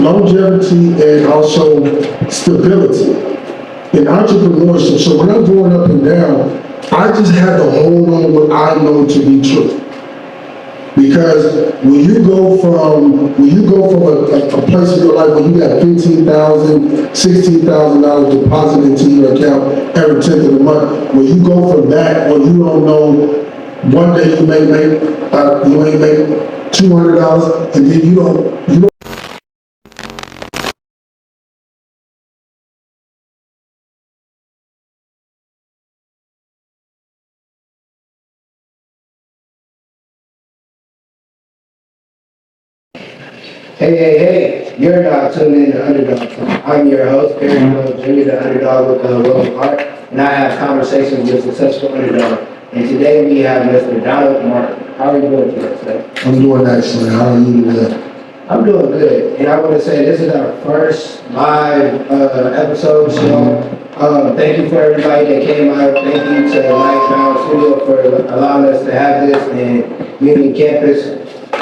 longevity and also stability in entrepreneurship. So when I'm going up and down, I just had to hold on what I know to be true. Because when you go from a place in your life where you got $15,000, $16,000 deposited into your account every 10th of the month, when you go from that, when you don't know, one day you may make $200, and then you don't. Hey, you're now tuned in to UnderDawg Talk. I'm your host, Persevered, Jr., the underdog with the will of heart, and I have conversations with successful underdogs. And today we have Mr. Donald Martin. How are you doing today? I'm doing excellent. How are you today? I'm doing good, and I want to say this is our first live episode show. Thank you for everybody that came out. Thank you to Light Bound Studio for allowing us to have this and Union Campus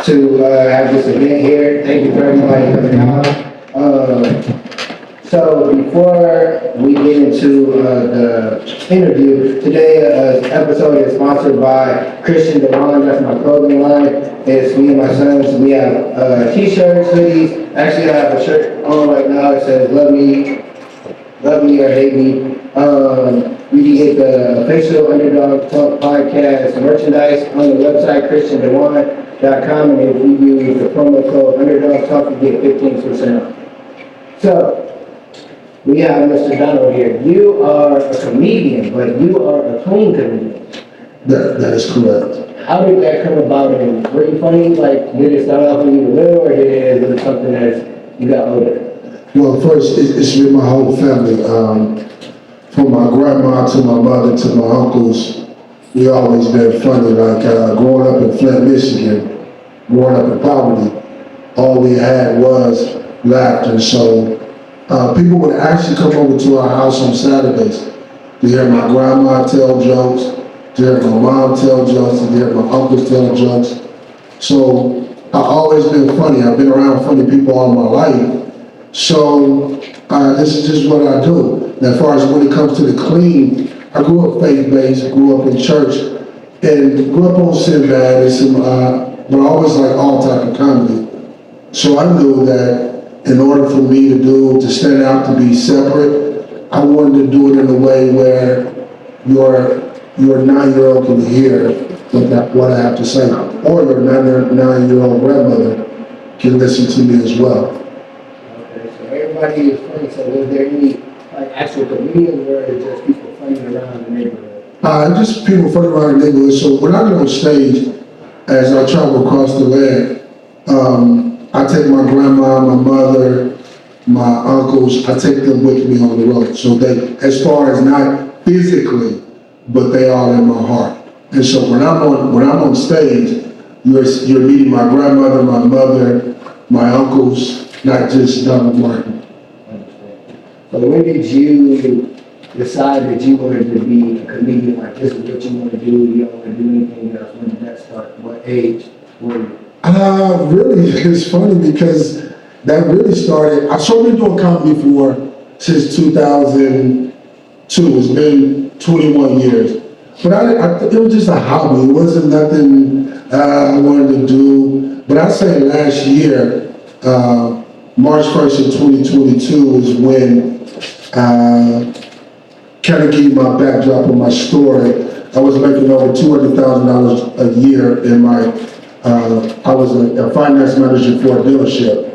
to have this event here. Thank you for everybody coming out. So before we get into the interview, today's episode is sponsored by Christian Dewan. That's my clothing line. It's me and my sons. We have t-shirts, hoodies. Actually, I have a shirt on right now. It says "Love me or hate me." You can get the official UnderDawg Talk podcast merchandise on the website ChristianDewan.com, and if you use the promo code UnderDawg Talk, you get 15% off. So we have Mr. Donald here. You are a comedian, but you are a clean comedian. That is correct. How did that come about? And were you funny? Like, did it start off when you were little, or is it something as you got older? Well, first, it's with my whole family. From my grandma to my mother to my uncles, we always been funny. Like growing up in Flint, Michigan, growing up in poverty, all we had was laughter. So people would actually come over to our house on Saturdays to hear my grandma tell jokes, to hear my mom tell jokes, to hear my uncles tell jokes. So I've always been funny. I've been around funny people all my life. So this is just what I do. And as far as when it comes to the clean, I grew up faith-based, grew up in church, and grew up on Sinbad, and some, but I always liked all type of comedy. So I knew that in order for me to stand out, to be separate, I wanted to do it in a way where your 9-year-old can hear what I have to say, or your 9-year-old grandmother can listen to me as well. Okay, so everybody is funny. So was there any actual comedians, or is just people funny around the neighborhood? Just people funny around the neighborhood. So when I get on stage, as I travel across the land, I take my grandma, my mother, my uncles, I take them with me on the road. So they, as far as not physically, but they all in my heart. And so when I'm on stage, you're meeting my grandmother, my mother, my uncles, not just Donald Martin. So when did you decide that you wanted to be a comedian? Like, this is what you want to do, you don't want to do anything else? When did that start? What age were you? Really, it's funny because that really started, I've been doing comedy since 2002. It's been 21 years. But it was just a hobby. It wasn't nothing I wanted to do. But I say last year, March 1st of 2022 is when, kind of give you my backdrop of my story. I was making over $200,000 a year in I was a finance manager for a dealership.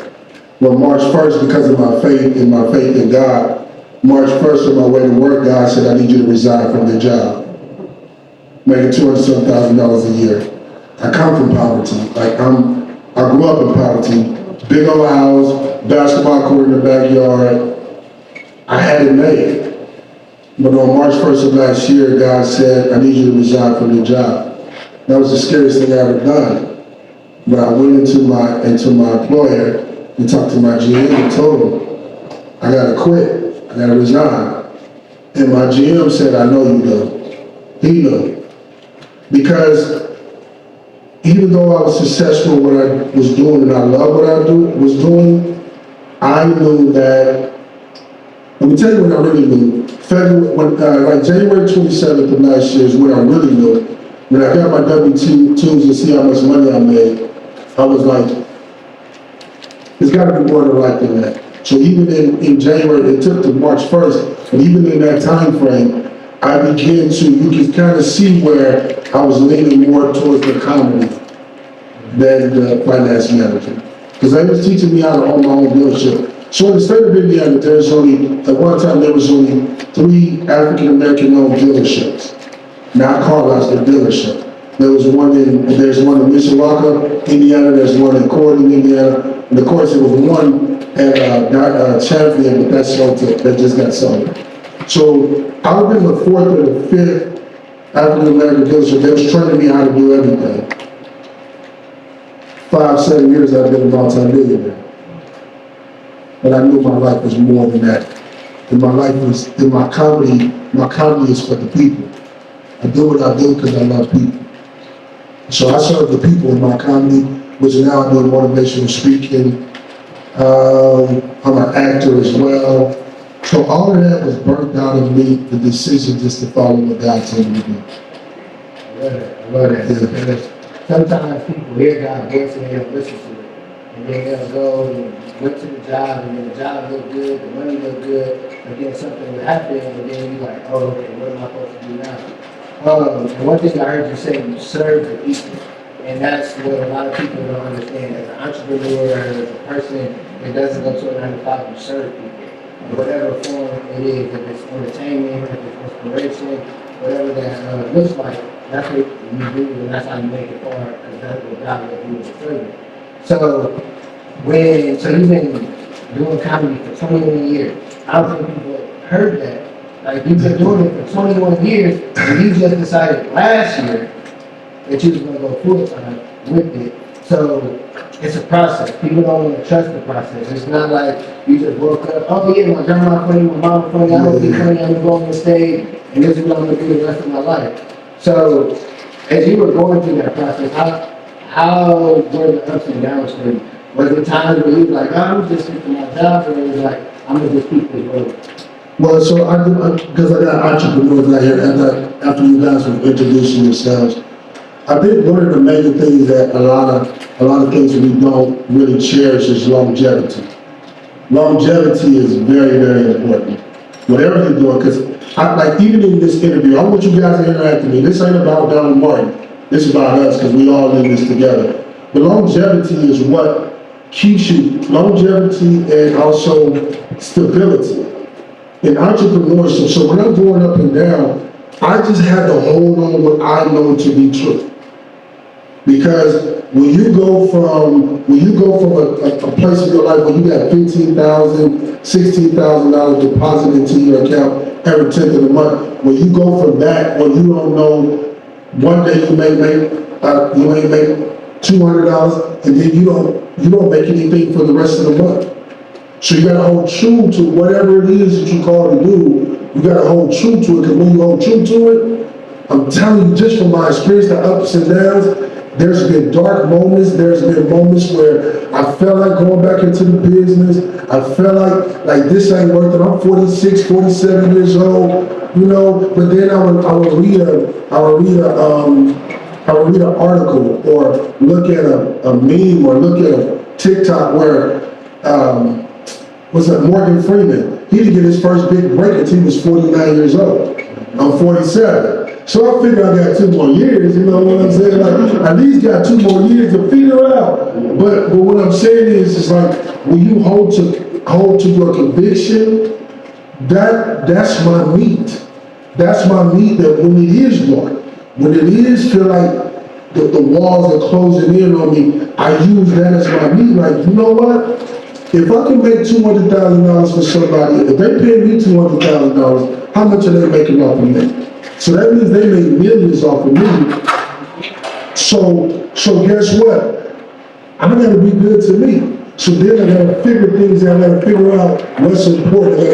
Well, March 1st, because of my faith in God, March 1st on my way to work, God said, I need you to resign from your job. Making $200,000 a year. I come from poverty. I grew up in poverty. Big old house, basketball court in the backyard. I had it made. But on March 1st of last year, God said, I need you to resign from your job. That was the scariest thing I ever done. But I went into my employer and talked to my GM and told him, I gotta quit, I gotta resign. And my GM said, I know you do. He knew. Because even though I was successful in what I was doing and I love what I was doing, I knew that, let me tell you when I really knew. February, like January 27th of last year is when I really knew. When I got my W-2s to see how much money I made, I was like, there's gotta be more to life than that. So even in January, it took to March 1st, but even in that time frame, I began to, you can kind of see where I was leaning more towards the comedy than the finance manager. Because they was teaching me how to own my own dealership. So in the state of Indiana, there's only, at one time there was only 3 African-American owned dealerships. Not car lots, but dealership. There's one in Mishawaka, Indiana, there's one in Corydon, Indiana, and of course there was one at Champion, but that just got sold. So I was in the 4th or the 5th African-American dealership. They was training me how to do everything. 5-7 years I've been a multi-millionaire. But I knew my life was more than that. And my comedy is for the people. I do what I do because I love people. So I serve the people in my comedy, which now I do motivational speaking. I'm an actor as well. So all of that was birthed out of me, the decision just to follow what God told me to do. I love that. Yeah. Sometimes people hear God's voice and they don't listen to it. And then they'll go and went to the job, and then the job looked good, the money looked good, but then something would happen, and then you're like, oh, okay, what am I supposed to do now? And one thing I heard you say, you serve the people. And that's what a lot of people don't understand. As an entrepreneur, as a person that doesn't go to a 9-to-5, you serve people. In whatever form it is, if it's entertainment, if it's inspiration, whatever that looks like, that's what you do, and that's how you make it far, because that's what God will do with serving. So you've been doing comedy for 21 years. I don't think people have heard that. Like, you've been doing it for 21 years, and you just decided last year that you was going to go full time with it. So it's a process. People don't want to trust the process. It's not like you just woke up, oh yeah, my grandma funny, my mama funny, I'm going to be funny, I'm going to go on the stage, and this is what I'm going to do the rest of my life. So as you were going through that process, how were the ups and downs for you? Was there times where you were like, oh, I'm just keeping my job, or it was like, I'm going to just keep this road? Well, so because I got entrepreneurs out here, after you guys were introducing yourselves, I think one of the major things that a lot of things we don't really cherish is longevity. Longevity is very, very important. Whatever you're doing, because like even in this interview, I want you guys to interact with me. This ain't about Donald Martin. This is about us because we all in this together. But longevity is what keeps you, longevity and also stability. In entrepreneurship, so when I'm going up and down, I just had to hold on what I know to be true. Because when you go from a place in your life where you got $15,000, $16,000 deposited into your account every 10th of the month, when you go from that, when you don't know, one day you may make $200, and then you don't make anything for the rest of the month. So you gotta hold true to whatever it is that you call to do. You gotta hold true to it, because when you hold true to it, I'm telling you, just from my experience, the ups and downs, there's been dark moments, there's been moments where I felt like going back into the business. I felt like this ain't worth it. I'm 46, 47 years old, you know, but then I would read an article or look at a meme or look at a TikTok where, was it Morgan Freeman? He didn't get his first big break until he was 49 years old. I'm 47. So I figure I got 2 more years, you know what I'm saying? Like, at least got 2 more years to figure out. But what I'm saying is, it's like, when you hold to your conviction, that's my meat. That's my meat, that when it is dark, when it is feel like the walls are closing in on me, I use that as my meat. Like, you know what? If I can make $200,000 for somebody, if they pay me $200,000, how much are they making off of me? So that means they made millions off of me. So guess what? I gotta be good to me. So then I gotta figure things out. I gotta figure out what's important. I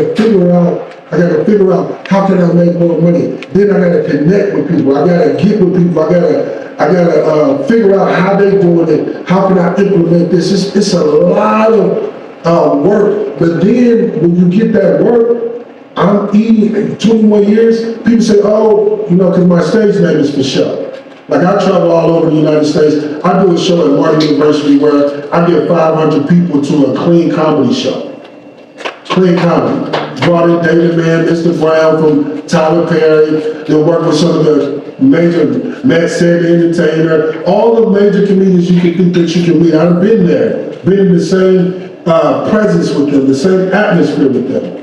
gotta figure out how can I make more money. Then I gotta connect with people. I gotta get with people. I gotta figure out how they doing it. How can I implement this? It's a lot of work. But then when you get that work, I'm eating 21 years. People say, oh, because my stage name is for show. Like I travel all over the United States. I do a show at Martin University where I get 500 people to a clean comedy show. Clean comedy. Brought in David Mann, Mr. Brown from Tyler Perry. They'll work with some of the major Matt Said Entertainer, all the major comedians you can think that you can meet. I've been there, been in the same presence with them, the same atmosphere with them.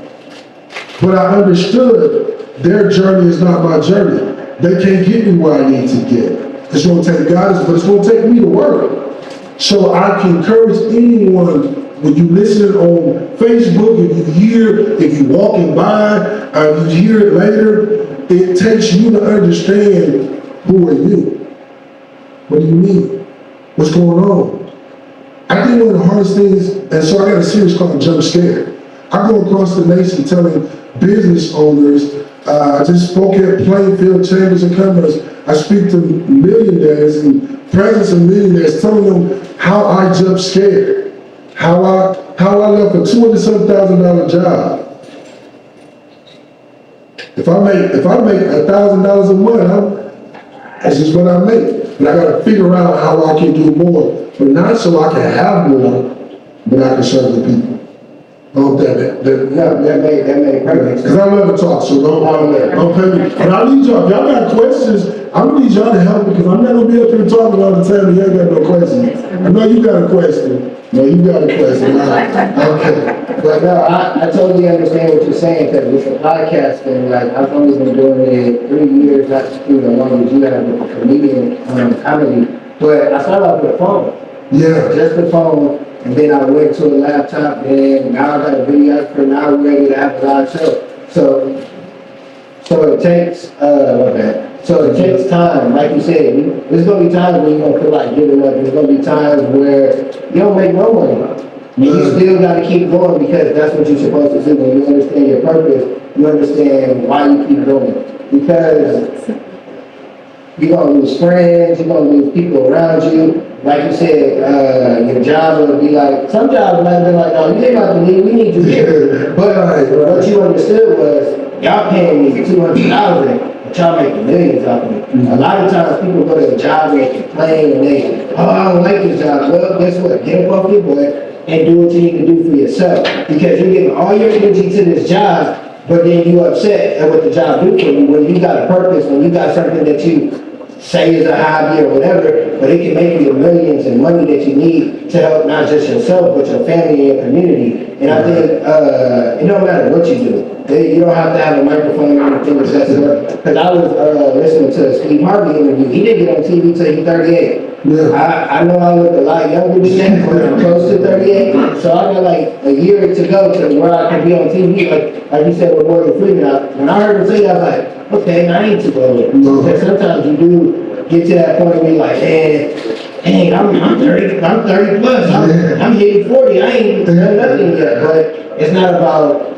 But I understood their journey is not my journey. They can't get me where I need to get. It's going to take guidance, but it's going to take me to work. So I can encourage anyone, when you listen on Facebook, if you're walking by, you hear it later, it takes you to understand who are you? What do you mean? What's going on? I think one of the hardest things, and so I got a series called Jump Scared. I go across the nation telling business owners, I just spoke at Plainfield Chambers of Commerce. I speak to millionaires and presidents of millionaires, telling them how I jumped scared, how I left a $200,000 job. If I make $1,000 a month, that's just what I make. But I got to figure out how I can do more, but not so I can have more, but I can serve the people. That made perfect sense. Because I love to talk, so don't pay me. But I need y'all, if y'all got questions, I'm gonna need y'all to help me, because I'm not gonna be up here talking all the time and you ain't got no questions. I know you got a question. No, you got a question. Okay. But no, I totally understand what you're saying, because with the podcasting, like I've only been doing it 3 years, not as long as you have with the comedian comedy. But I started off with a phone. Yeah. Just the phone. And then I went to a laptop, and now I got a videographer, now we're ready to have a live show. So it takes, So it takes time, like you said. There's gonna be times where you're gonna feel like giving up. There's gonna be times where you don't make no money. And you still gotta keep going, because that's what you're supposed to do. When you understand your purpose, you understand why you keep going. Because you're gonna lose friends, you're gonna lose people around you. Like you said, your job would be like, some jobs might have been like, no, you ain't about to leave, we need you here. But what you understood was, y'all paying me $200,000, but y'all making millions off of me. A lot of times people go to a job and they complain and they, oh, I don't like this job. Well, guess what? Get up off your butt and do what you need to do for yourself. Because you're giving all your energy to this job, but then you upset at what the job do for you, when you got a purpose, when you got something that you say is a hobby or whatever, but it can make you the millions and money that you need to help not just yourself, but your family and your community. And I think it don't matter what you do. You don't have to have a microphone or anything of that sort. Because I was listening to a Steve Harvey interview. He didn't get on TV till he's 38. Yeah. I know I look a lot younger than that, but I'm close to 38. So I got like a year to go to where I can be on TV. Like you said with Morgan Freeman. When I heard him say that, I was like, okay, I ain't too old. Because sometimes you do get to that point where you're like, hey, I'm 30 plus. I'm hitting 40. I ain't done nothing yet. But it's not about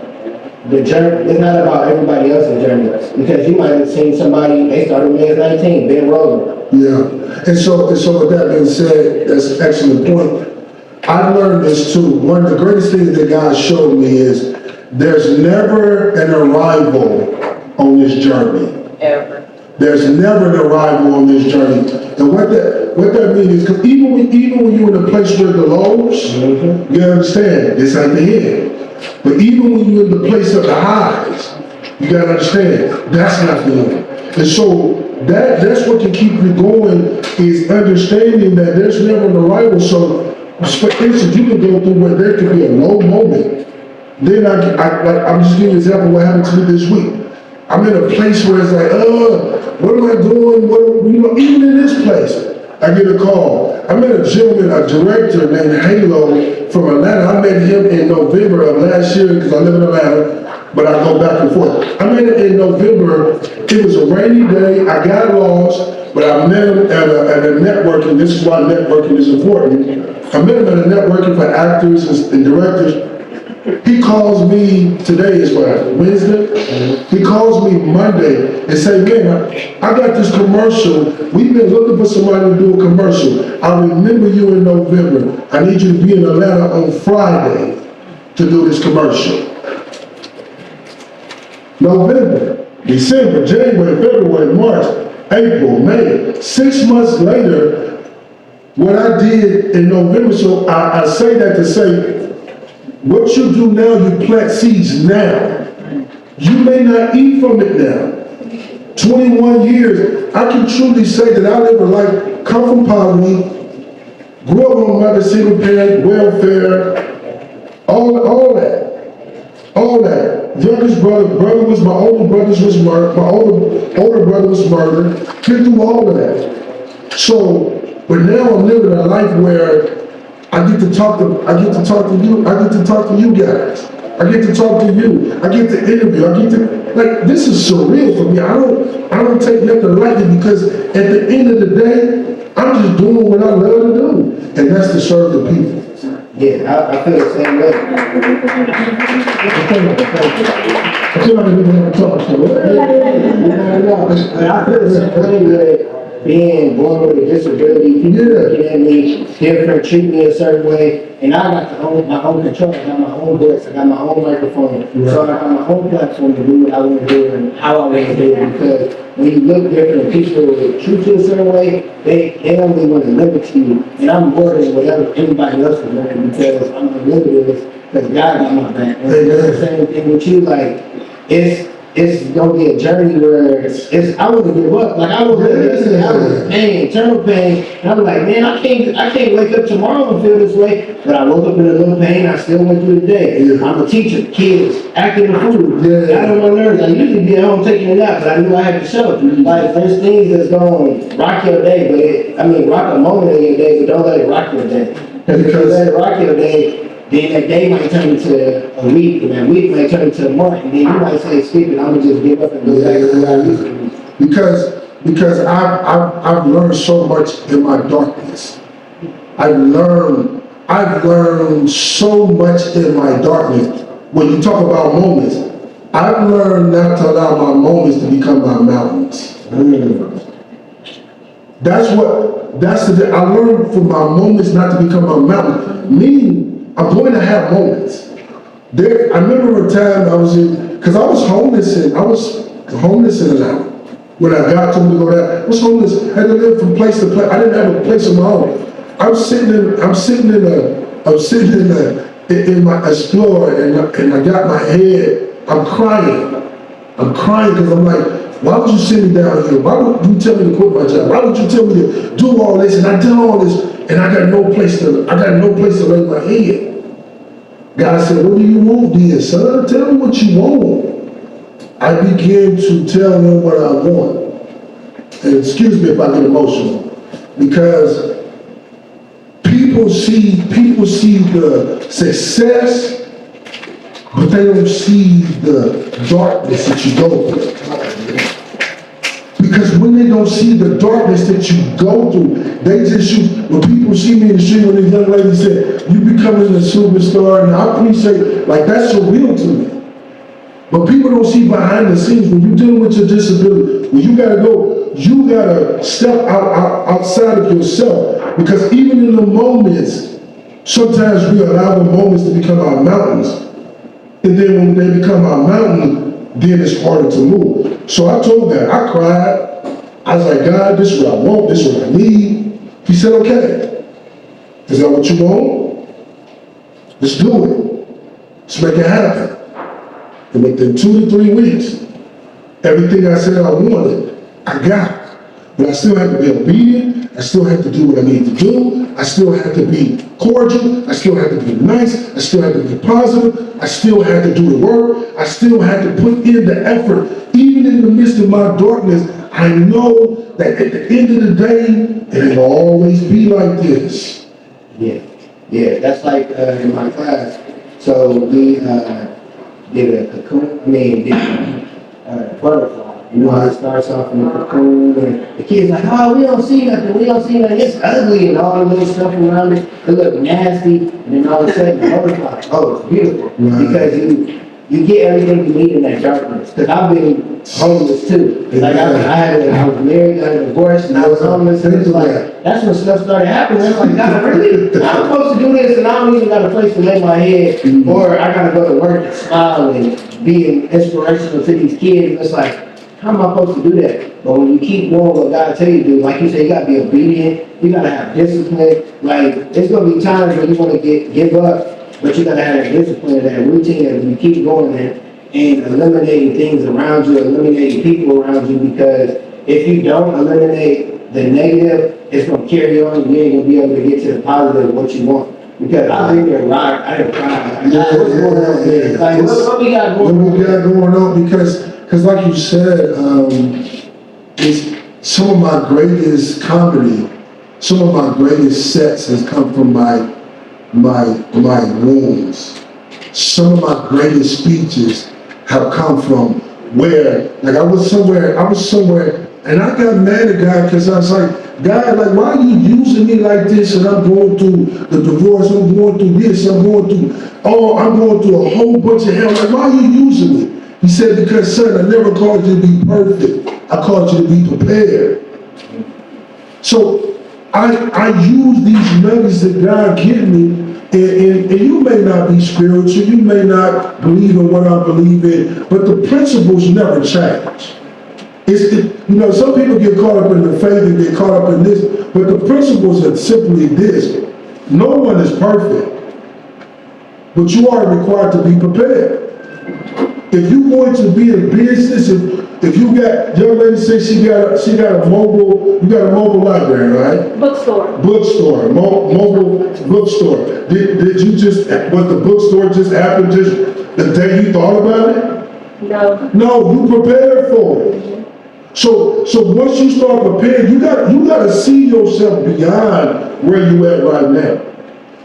the journey. It's not about everybody else's journey. Because you might have seen somebody, they started when they was 19, Ben Rosen. Yeah. And so with that being said, that's an excellent point. I learned this too. One of the greatest things that God showed me is there's never an arrival on this journey. Ever. There's never an arrival on this journey. And what that means is, because even when you're in a place where the lows, you understand, this ain't the end. But even when you're in the place of the highs, you gotta understand, that's not the end. And so that's what can keep you going, is understanding that there's never an arrival. So, for instance, you can go through where there could be a low moment. Then I'm just giving you an example of what happened to me this week. I'm in a place where it's like, what am I doing? Even in this place, I get a call. I met a gentleman, a director named Halo from Atlanta. I met him in November of last year, because I live in Atlanta, but I go back and forth. I met him in November. It was a rainy day. I got lost, but I met him at a networking. This is why networking is important. I met him at a networking for actors and directors. He calls me, today is what, Wednesday? He calls me Monday and say, man, I got this commercial. We've been looking for somebody to do a commercial. I remember you in November. I need you to be in Atlanta on Friday. to do this commercial. November, December, January, February, March, April, May. 6 months later, what I did in November, so I say that to say, what you do now, you plant seeds now. You may not eat from it now. 21 years, I can truly say that I live a life, come from poverty, grew up on mother, single parent, welfare, all that. Youngest brother was, my older brothers was murdered, my older brother was murdered, been through all of that. So, but now I'm living a life where I get to talk to you, I get to talk to you guys. I get to talk to you. I get to interview. Like, this is surreal for me. I don't take nothing lightly because at the end of the day, I'm just doing what I love to do. And that's to serve the people. Yeah, I feel the same way. I feel like we never talk to you. I feel the same way with being born with a disability, people looking at me different, treat me a certain way, and I got my own control, I got my own voice, I got my own microphone, so I got my own platform to do what I want to do and how I want to do it, because when you look different, people treat you a certain way, they only want to limit you, and I'm more than whatever anybody else is doing, because I'm unlimited, because God got my back, and it's the same thing with you, like, it's gonna be a journey where I wouldn't give up. Like I was yesterday, I was in pain, internal pain, and I was like, man, I can't wake up tomorrow and feel this way. But I woke up in a little pain, I still went through the day. I'm a teacher, kids, acting the food. I don't my nerves. I usually be at home taking a nap, but I knew I had to show. Like there's things that's gonna rock your day, rock a moment of your day, but don't let it rock your day. Because if you let it rock your day, then that day might turn into a week, and that week might turn into a month, and then you might say, skip it, I'm gonna just give up and go back to where I used to be. Because I've learned so much in my darkness. I've learned so much in my darkness. When you talk about moments, I've learned not to allow my moments to become my mountains. I learned from my moments not to become my mountain. Meaning, I'm going to have moments. I remember a time I was homeless in Atlanta. When God told me to go there, I was homeless. I had to live from place to place. I didn't have a place of my own. I'm sitting in my Explorer, and I got my head. I'm crying because I'm like, why would you send me down here? Why would you tell me to quit my job? Why would you tell me to do all this? And I did all this, and I got no place to lay my head. God said, what do you want, dear son? Tell me what you want. I began to tell him what I want. And excuse me if I get emotional, because people see the success, but they don't see the darkness that you go through. Because when they don't see the darkness that you go through, they just shoot. When people see me in the street, when the young lady said, you becoming a superstar, and I appreciate, like, that's surreal to me. But people don't see behind the scenes when you're dealing with your disability, when you gotta step outside of yourself. Because even in the moments, sometimes we allow the moments to become our mountains. And then when they become our mountain, then it's harder to move. So I told God, I cried. I was like, God, this is what I want, this is what I need. He said, okay. Is that what you want? Let's do it. Let's make it happen. And within 2 to 3 weeks, everything I said I wanted, I got. But I still have to be obedient. I still have to do what I need to do. I still have to be cordial. I still have to be nice. I still have to be positive. I still have to do the work. I still have to put in the effort. Even in the midst of my darkness, I know that at the end of the day, it will always be like this. Yeah, that's like in my class. So we did a cocoon, butterfly. You know how it starts off in the cocoon, and the kids like, oh, we don't see nothing, it's ugly, and all the little stuff around it look nasty, and then all of a sudden, the butterfly, oh, it's beautiful, because you get everything you need in that darkness. Because I've been homeless too. Like I was married, I was divorced, and I was homeless, and it's like, that's when stuff started happening. I'm like, God, really? I'm supposed to do this, and I don't even got a place to lay my head, or I gotta go to work and smile and be inspirational to these kids. And it's like, how am I supposed to do that? But when you keep doing what God tell you to do, like you say, you gotta be obedient, you gotta have discipline. Like, there's gonna be times where you wanna give up, but you gotta have that discipline, that routine, and you keep going there and eliminating things around you, eliminating people around you, because if you don't eliminate the negative, it's gonna carry on, and you ain't gonna be able to get to the positive of what you want. Because I didn't get rock, I didn't cry. Like, what's going on there? Like, what we got going on? What we got going on, because like you said, it's some of my greatest comedy, some of my greatest sets has come from my wounds. Some of my greatest speeches have come from where, like I was somewhere, and I got mad at God because I was like, God, like, why are you using me like this? And I'm going through the divorce, I'm going through this, I'm going through a whole bunch of hell. Like, why are you using me? He said, because son, I never called you to be perfect. I called you to be prepared. So I use these nuggets that God gave me, and you may not be spiritual, you may not believe in what I believe in, but the principles never change. Some people get caught up in the faith and get caught up in this, but the principles are simply this. No one is perfect, but you are required to be prepared. If you're going to be in business, if you got, young lady said she got a mobile library, right? Bookstore. Mobile bookstore. Did you just, was the bookstore just happen just the day you thought about it? No. No, you prepared for it. So once you start preparing, you gotta see yourself beyond where you at right now.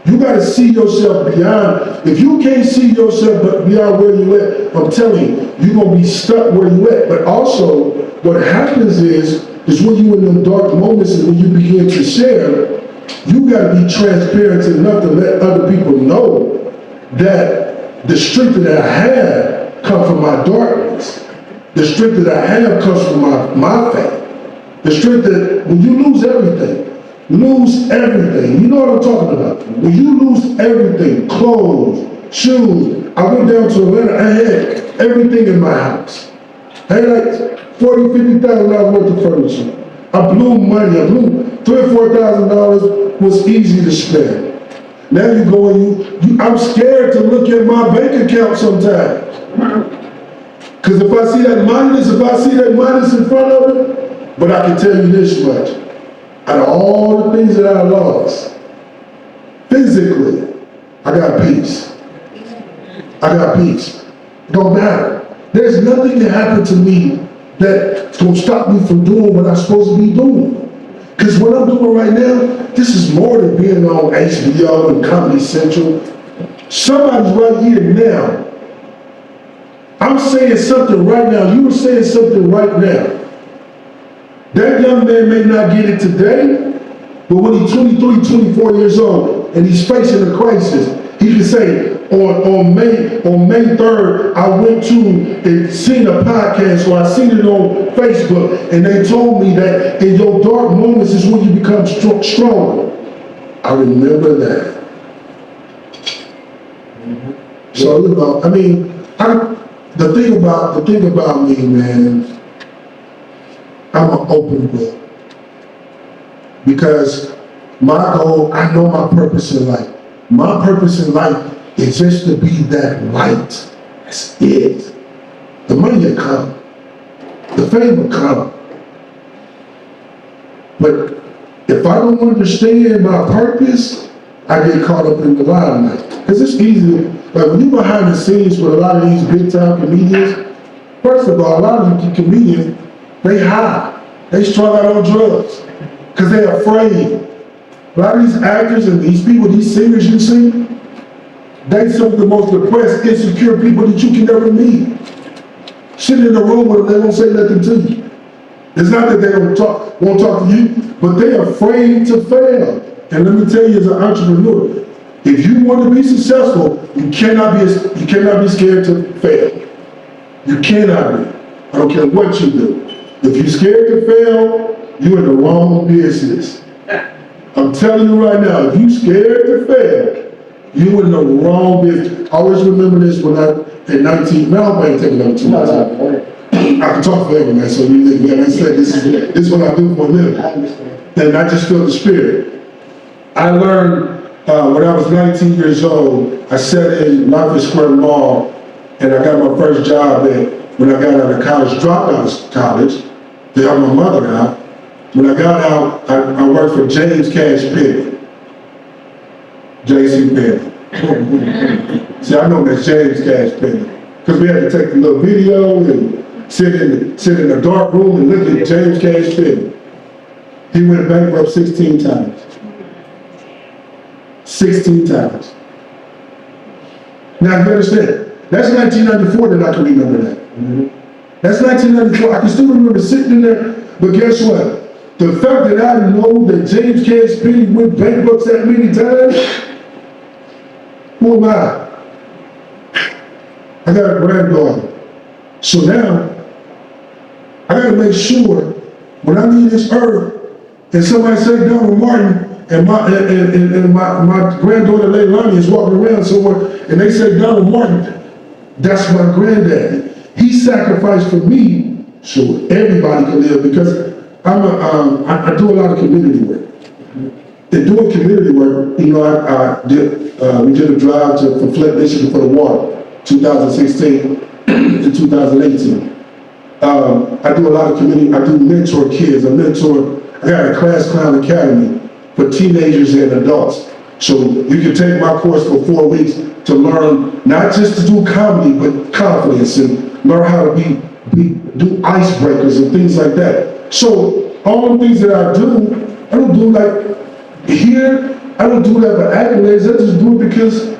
You gotta see yourself beyond. If you can't see yourself beyond where you at, I'm telling you, you're gonna be stuck where you at. But also, what happens is when you in them dark moments and when you begin to share, you gotta be transparent enough to let other people know that the strength that I have comes from my darkness. The strength that I have comes from my faith. The strength that when you lose everything, you know what I'm talking about. When you lose everything, clothes, shoes. I went down to Atlanta, I had everything in my house. I had like $40,000, $50,000 worth of furniture. I blew money, $3,000 or $4,000 was easy to spend. Now you go and I'm scared to look at my bank account sometimes. Because if I see that minus in front of it, but I can tell you this much, out of all the things that I lost, physically, I got peace. It don't matter. There's nothing that happened to me that's gonna stop me from doing what I'm supposed to be doing. Because what I'm doing right now, this is more than being on HBO and Comedy Central. Somebody's right here now. I'm saying something right now. You were saying something right now. That young man may not get it today, but when he's 23, 24 years old and he's facing a crisis, he can say, on May 3rd, I went to and seen a podcast, or I seen it on Facebook, and they told me that in your dark moments is when you become stronger. I remember that. So, the thing about me, man, I'm an open book. Because my goal, I know my purpose in life. My purpose in life is just to be that light. That's it. The money will come. The fame will come. But if I don't understand my purpose, I get caught up in the limelight. Because it's easy, like when you're behind the scenes with a lot of these big time comedians, first of all, a lot of these comedians, they high. They strung out on drugs. Because they're afraid. A lot of these actors and these people, these singers you see, they some of the most depressed, insecure people that you can ever meet. Sitting in a room with them, they won't say nothing to you. It's not that they won't talk to you, but they're afraid to fail. And let me tell you, as an entrepreneur, If you want to be successful, you cannot be scared to fail. You cannot be. I don't care what you do. If you're scared to fail, you're in the wrong business. I'm telling you right now, if you're scared to fail, you're in the wrong business. Always remember this when at 19, now I ain't taking up too much time. I can talk forever, man, so like I said, this is what I do for a living. I understand. And I just feel the spirit. I learned when I was 19 years old, I sat in Lafayette Square Mall, and I got my first job when I got out of college, dropped out of college to help my mother out. When I got out, I worked for James Cash Penny. J.C. Penny. See, I know that's James Cash Penny. Because we had to take the little video and sit in a dark room and look at James Cash Penny. He went bankrupt 16 times. 16 times. Now, you understand, that's 1994 that I can remember that. That's 1994. I can still remember sitting in there, but guess what? The fact that I know that James Cash Penny went bankrupt that many times, who am I? I got a granddaughter. So now, I gotta make sure when I leave this earth, and somebody say Donald Martin, and my granddaughter Leilani is walking around somewhere, and they say Donald Martin, that's my granddaddy. He sacrificed for me so everybody can live, because I do a lot of community work. In doing community work, you know, we did a drive from Flint, Michigan for the water, 2016 to 2018. I do a lot of community, I do mentor kids, I got a Class Clown Academy for teenagers and adults. So you can take my course for 4 weeks to learn, not just to do comedy, but confidence, and learn how to do icebreakers and things like that. So all the things that I don't do like here, I don't do that for accolades, I just do it because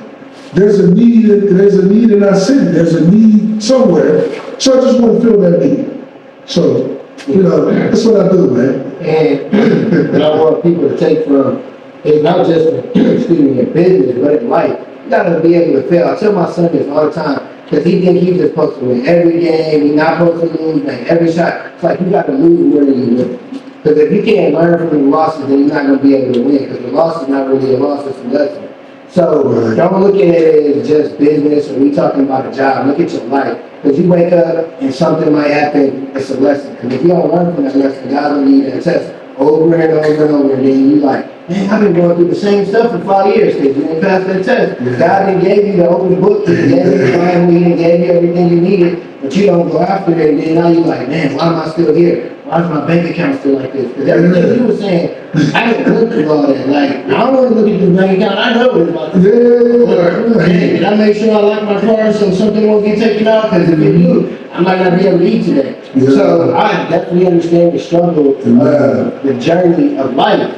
there's a need in our city, there's a need somewhere, so I just want to fill that need. So, you know, that's what I do, man. And what I want people to take from is not just, excuse me, in business, but in life. You gotta be able to fail. I tell my son this all the time, because he thinks he's just supposed to win every game, he's not supposed to lose, make every shot. It's like you gotta lose where you win. Because if you can't learn from the losses, then you're not gonna be able to win, because the loss is not really a loss, it's a lesson. So don't look at it as just business, or we talking about a job. Look at your life. Because you wake up and something might happen, it's a lesson. Because if you don't learn from that lesson, God will leave that test over and over and over. And then you like, man, I've been going through the same stuff for 5 years because you didn't pass that test. God didn't give you the open book, He gave you the Bible, He didn't give you everything you needed, but you don't go after it. And then now you're like, man, why am I still here? Why is my bank account still like this? Because everything you were saying, I didn't look through all that. Like, I don't want to look at this bank account. I know it's about to or, hey, did I make sure I lock my car so something won't get taken out? Because if it do, I might not be able to eat today. Yeah. So I definitely understand the struggle, the journey of life.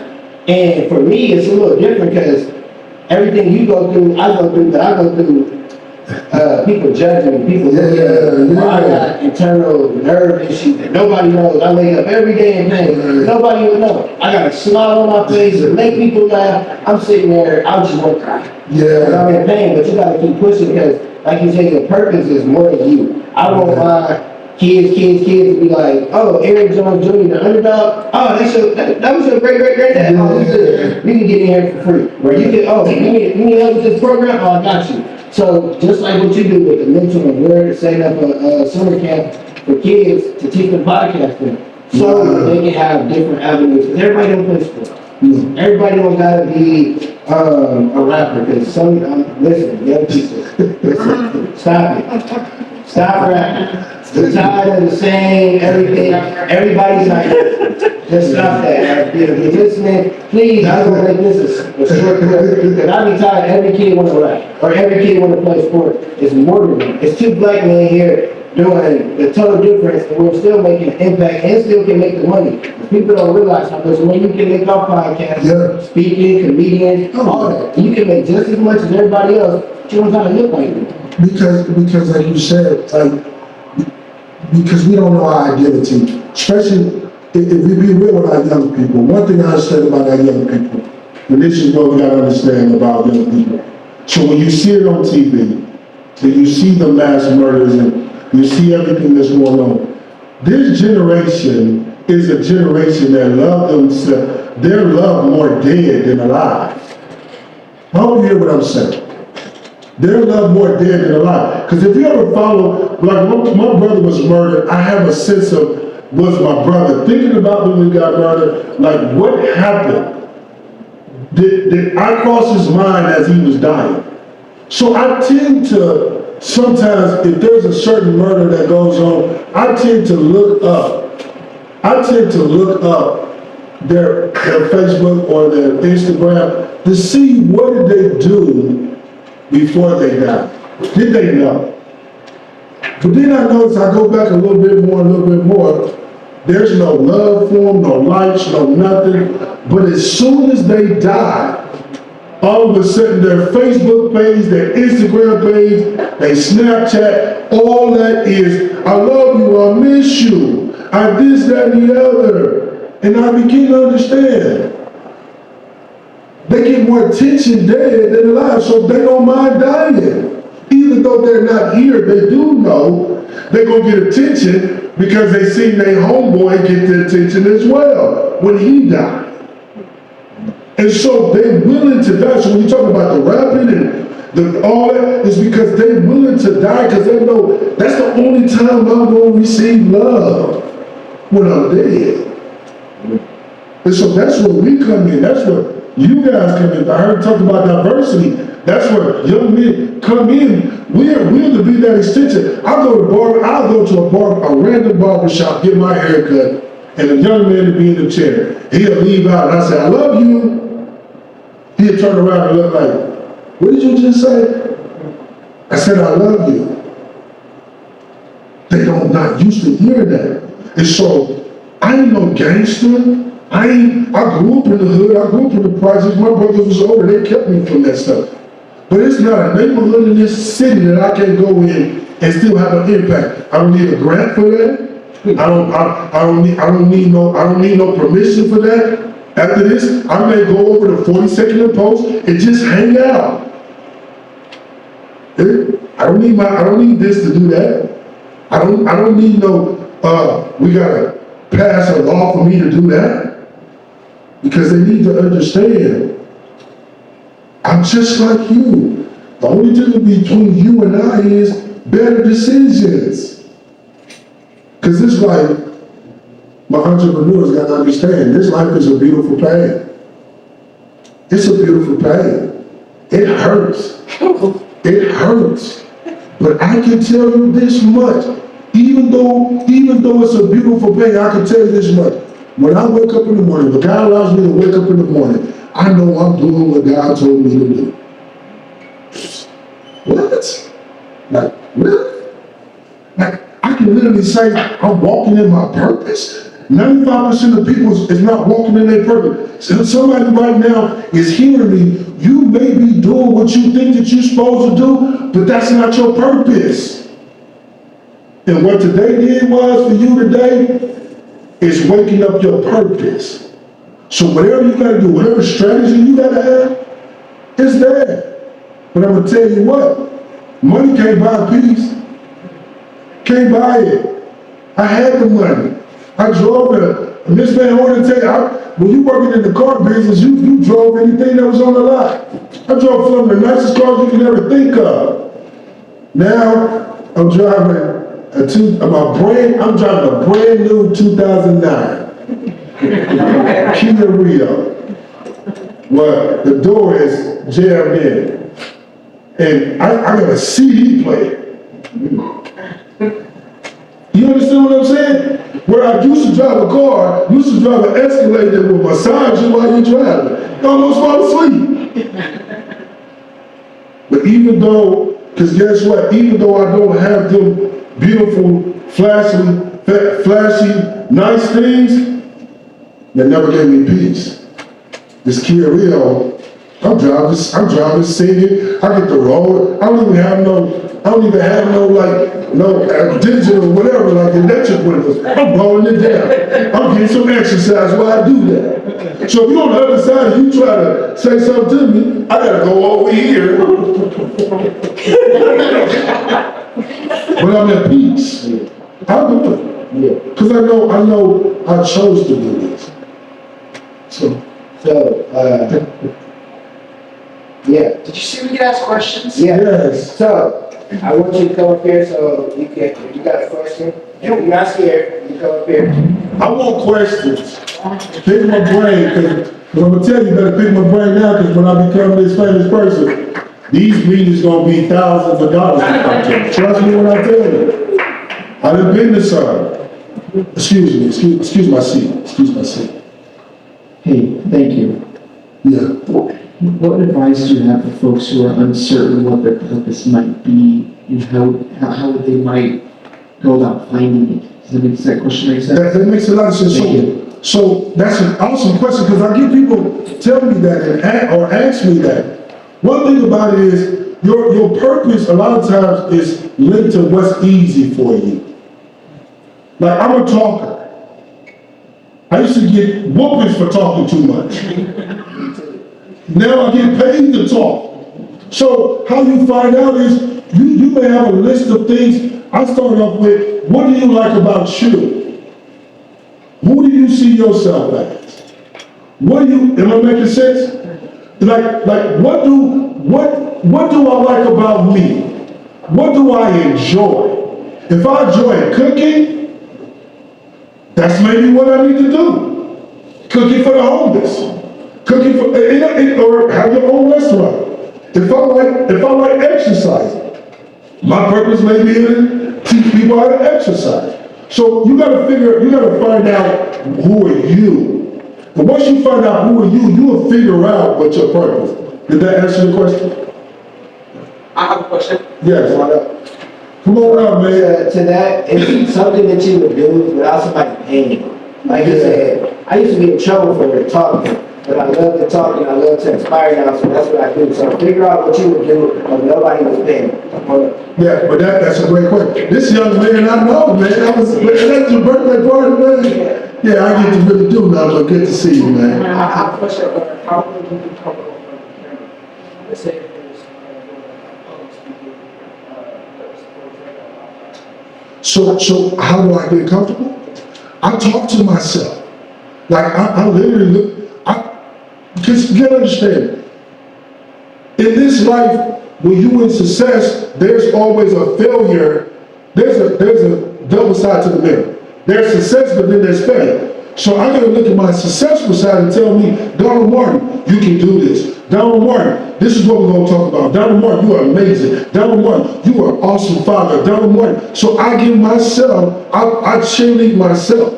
And for me, it's a little different because everything you go through, I go through, but I go through people judging me, people looking at me. I got internal nerve issues that nobody knows. I wake up every day in pain. Nobody would know. I got a smile on my face to make people laugh. I'm sitting there, I just want to cry. Yeah. I'm in pain, but you got to keep pushing because, like you said, your purpose is more than you. I want my kids to be like, oh, Eric Jones Jr., the underdog. Oh, that was your great-great-granddad. Yeah. Oh, we can get in here for free. Where you can, oh, you need help with this program? Oh, I got you. So just like what you do with the mentoring, we're setting up a summer camp for kids to teach them podcasting so they can have different avenues. Because everybody don't play sports. Everybody don't gotta be a rapper. Because some, listen, young people, listen, stop it. Stop rapping. We're tired of the same everything. Everybody's like, just stop that. If you're listening, please, I'm gonna make this a short clip. Because I be tired. Every kid want to rap, or every kid want to play sport. It's more than that. It's two black men here doing the total difference, and we're still making an impact and still can make the money. People don't realize how much money you can make off podcasts, speaking, comedian, all that. You can make just as much as everybody else, but you don't have to look like them. Because like you said, because we don't know our identity, especially if we be real with our young people. One thing I understand about our young people, And this is what we gotta understand about young people. So when you see it on TV, and you see the mass murders and you see everything that's going on, this generation is a generation that love themselves. They're loved more dead than alive. I hope you hear what I'm saying. They're loved more dead than alive. Because if you ever follow, like when my brother was murdered, I have a sense of, was my brother thinking about when we got murdered, like what happened? Did I cross his mind as he was dying? So I tend to, sometimes if there's a certain murder that goes on, I tend to look up. Their Facebook or their Instagram to see what did they do before they died. Did they know? But then I notice I go back a little bit more, there's no love for them, no likes, no nothing. But as soon as they die, all of a sudden their Facebook page, their Instagram page, their Snapchat, all that is, I love you, I miss you, I this, that, and the other. And I begin to understand. They get more attention dead than alive, so they don't mind dying. Even though they're not here, they do know they're going to get attention because they seen their homeboy get the attention as well when he died. And so they're willing to die. So when you talk about the rapping and all that, it's because they're willing to die because they know that's the only time I'm going to receive love, when I'm dead. And so that's where we come in. That's where you guys come in. I heard talk about diversity. That's where young men come in. We're to be that extension. I'll go to a random barber shop, get my hair cut, and a young man will be in the chair. He'll leave out and I say, I love you. He'll turn around and look like, what did you just say? I said, I love you. They don't not used to hear that. And so I ain't no gangster. I grew up in the hood, I grew up in the projects, my brothers was older, they kept me from that stuff. But it's not a neighborhood in this city that I can go in and still have an impact. I don't need a grant for that. I don't need no permission for that. After this, I may go over to 42nd and Post and just hang out. I don't need this to do that. I don't need no we gotta pass a law for me to do that. Because they need to understand, I'm just like you. The only difference between you and I is better decisions. Because this life, my entrepreneurs got to understand, this life is a beautiful pain. It's a beautiful pain. It hurts. It hurts. But I can tell you this much. Even though it's a beautiful pain, I can tell you this much. When I wake up in the morning, when God allows me to wake up in the morning, I know I'm doing what God told me to do. What? Like, really? Like, I can literally say I'm walking in my purpose. 95% of people is not walking in their purpose. So somebody right now is hearing me. You may be doing what you think that you're supposed to do, but that's not your purpose. And what today did was for you today, is waking up your purpose. So whatever you gotta do, whatever strategy you gotta have, it's there. But I'm gonna tell you what, money can't buy peace. Can't buy it. I had the money. I drove it. And this man, I want to tell you, when you working in the car business, you drove anything that was on the lot. I drove some of the nicest cars you can ever think of. Now, I'm driving I'm driving a brand new 2009 Kia Rio. Well, the door is jammed in. And I got a CD player. You understand what I'm saying? Where I used to drive a car, used to drive an Escalade that would massage you while you're driving. You almost fall asleep. But even though, because guess what? Even though I don't have them beautiful, flashy, nice things, that never gave me peace. This Kia Rio I'm driving, singing. I get the road. I don't even have no digital whatever like electric windows. I'm rolling it down. I'm getting some exercise while I do that. So if you're on the other side and you try to say something to me, I gotta go over here. But I'm at peace. I'll do it. Because I know I chose to do this. So yeah. Did you see we could ask questions? Yeah. Yes. So, I want you to come up here so you can, if you got a question, you're not scared, you come up here. I want questions. Pick my brain, because I'm going to tell you, you better pick my brain now, because when I become this famous person, these meetings going to be thousands of dollars to come to. Trust me when I tell you. I done been to some. Excuse my seat. Hey, thank you. Yeah. What advice do you have for folks who are uncertain what their purpose might be and how they might go about finding it? Does that make sense? Question makes sense? That makes a lot of sense. Thank you. So that's an awesome question, because I get people tell me that or ask me that. One thing about it is your purpose a lot of times is linked to what's easy for you. Like, I'm a talker. I used to get whoopings for talking too much. Now I get paid to talk. So how you find out is you may have a list of things. I start off with, what do you like about you? Who do you see yourself as? Am I making sense? Like what do I like about me? What do I enjoy? If I enjoy cooking, that's maybe what I need to do. Cooking for the homeless. Cooking for, or have your own restaurant. If I like exercising, my purpose may be to teach people how to exercise. So you gotta find out who are you. And once you find out who are you will figure out what's your purpose. Did that answer the question? I have a question. Yes. Come on out, man. To that, it's something that you would do without somebody paying you. Like you said, I used to be in trouble for talking. But I love to talk and I love to inspire now, so that's what I do. So figure out what you would do if nobody was paying. Yeah, but that's a great question. This young man, I know, man. That's your birthday party, man. Yeah, I get to really do now, but good to see you, man. I have a question. How would you be comfortable in front of the camera? Let's say if there's public speaking, So how do I get comfortable? I talk to myself. Like I literally because you gotta understand, in this life, when you in success, there's always a failure. There's a double side to the mirror. There's success, but then there's failure. So I gotta look at my successful side and tell me, Donald Martin, you can do this. Donald Martin, this is what we're gonna talk about. Donald Martin, you are amazing. Donald Martin, you are an awesome father. Donald Martin. So I give myself, I cheerlead myself.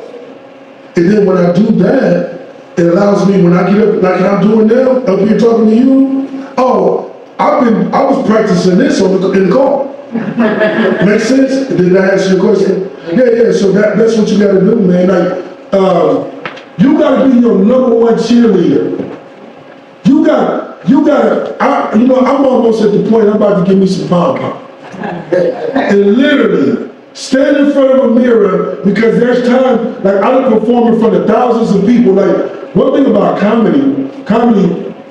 And then when I do that, it allows me, when I get up, like I'm doing now, up here talking to you, I was practicing this in the car. Make sense? Did I answer your question? Yeah, so that's what you gotta do, man. Like, you gotta be your number one cheerleader. I'm almost at the point I'm about to give me some pom-pom. And literally, stand in front of a mirror, because there's time, like I don't perform in front of thousands of people. Like, one thing about comedy,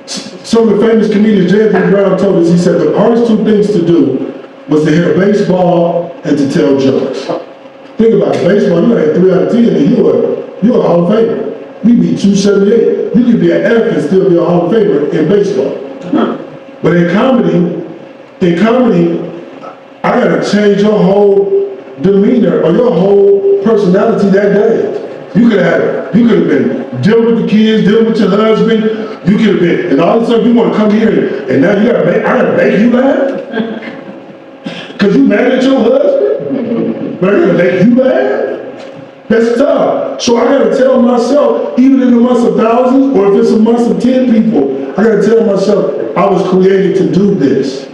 some of the famous comedians, J.F. Brown told us, he said the hardest two things to do was to hit a baseball and to tell jokes. Think about it, baseball, you had 3 out of 10 and you're a Hall of Famer. You be 278. You could be an F and still be a Hall of Famer in baseball. But in comedy, I gotta change your whole demeanor or your whole personality that day. You could have been dealing with the kids, dealing with your husband. You could have been, and all of a sudden you want to come here and now I gotta make you laugh? Because you mad at your husband? But I gotta make you laugh? That's tough. So I gotta tell myself, even in the months of thousands, or if it's a months of 10 people, I gotta tell myself, I was created to do this.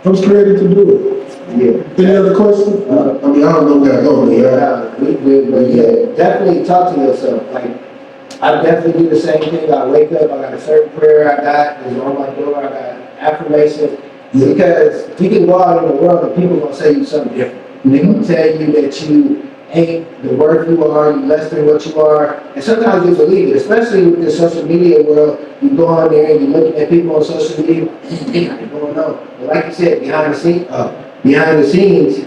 I was created to do it. Yeah. Any other questions? I don't know where I go. We good, but yeah, definitely talk to yourself. Like, I definitely do the same thing. I wake up, I got a certain prayer I got is on my door, I got affirmations. Yeah. Because you can go out in the world and people gonna say you something different. They're gonna tell you that you ain't the worth you are, you less than what you are. And sometimes you believe it, especially with the social media world. You go on there and you look at people on social media, they got it going on. But like you said, behind the scenes,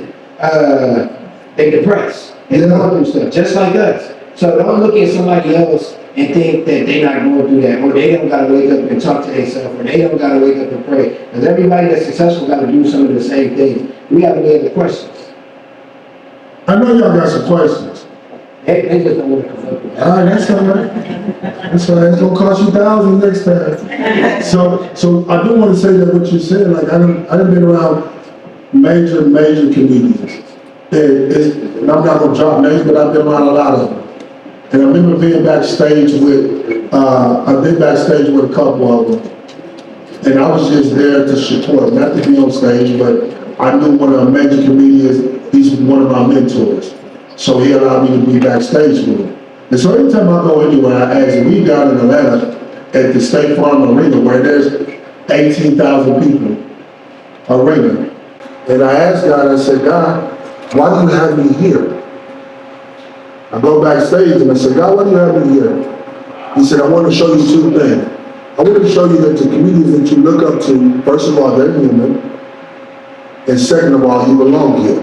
they depressed. They going through stuff, just like us. So don't look at somebody else and think that they're not going through that, or they don't gotta wake up and talk to themselves, or they don't gotta wake up and pray. Because everybody that's successful gotta do some of the same things. We have any other questions? I know y'all got some questions. They just don't want to come up with that. All right, that's all right. That's all right. It's gonna cost you thousands next time. So I do want to say that what you said, like I done been around major comedians. And I'm not gonna drop names, but I've been around a lot of them. And I remember being backstage with, I've been backstage with a couple of them. And I was just there to support, not to be on stage, but I knew one of the major comedians, he's one of my mentors. So he allowed me to be backstage with him. And so every time I go anywhere, I ask him, we down in Atlanta at the State Farm Arena where there's 18,000 people arena. And I asked God, I said, God, why do you have me here? I go backstage and I said, God, why do you have me here? He said, I want to show you two things. I want to show you that the comedians that you look up to, first of all, they're human. And second of all, you belong here.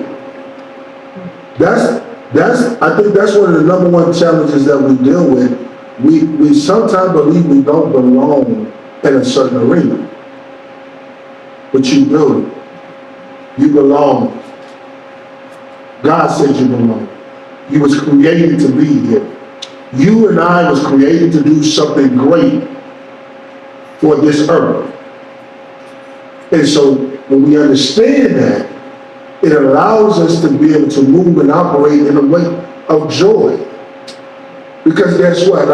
I think that's one of the number one challenges that we deal with. We sometimes believe we don't belong in a certain arena. But you do. You belong. God said you belong. You was created to be here. You and I was created to do something great for this earth. And so when we understand that, it allows us to be able to move and operate in a way of joy. Because guess what?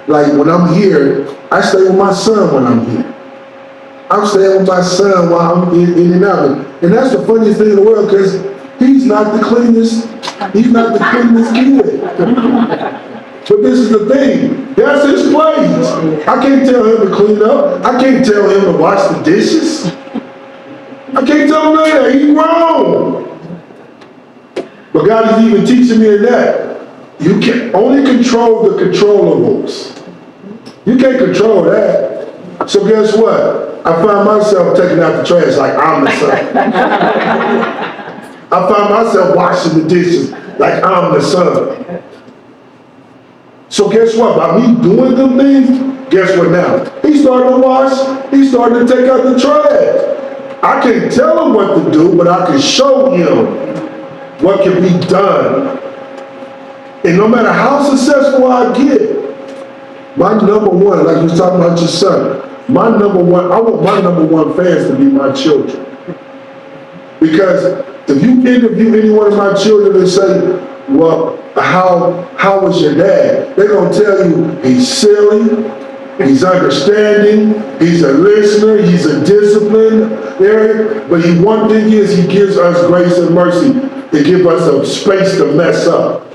Like when I'm here, I stay with my son when I'm here. I'm staying with my son while I'm in and out. And that's the funniest thing in the world because he's not the cleanest kid. But this is the thing, that's his place. I can't tell him to clean up. I can't tell him to wash the dishes. I can't tell him none of that, he's grown. But God is even teaching me that. You can only control the controllables. You can't control that. So guess what? I find myself taking out the trash like I'm the son. I find myself washing the dishes like I'm the son. So guess what? By me doing them things, guess what now? He's starting to wash, he's starting to take out the trash. I can't tell him what to do, but I can show him what can be done. And no matter how successful I get, my number one, like you was talking about your son, I want my number one fans to be my children. Because if you interview any one of my children and say, well, how was your dad? They're gonna tell you he's silly, he's understanding, he's a listener, he's a disciplinarian, but one thing is he gives us grace and mercy to give us a space to mess up.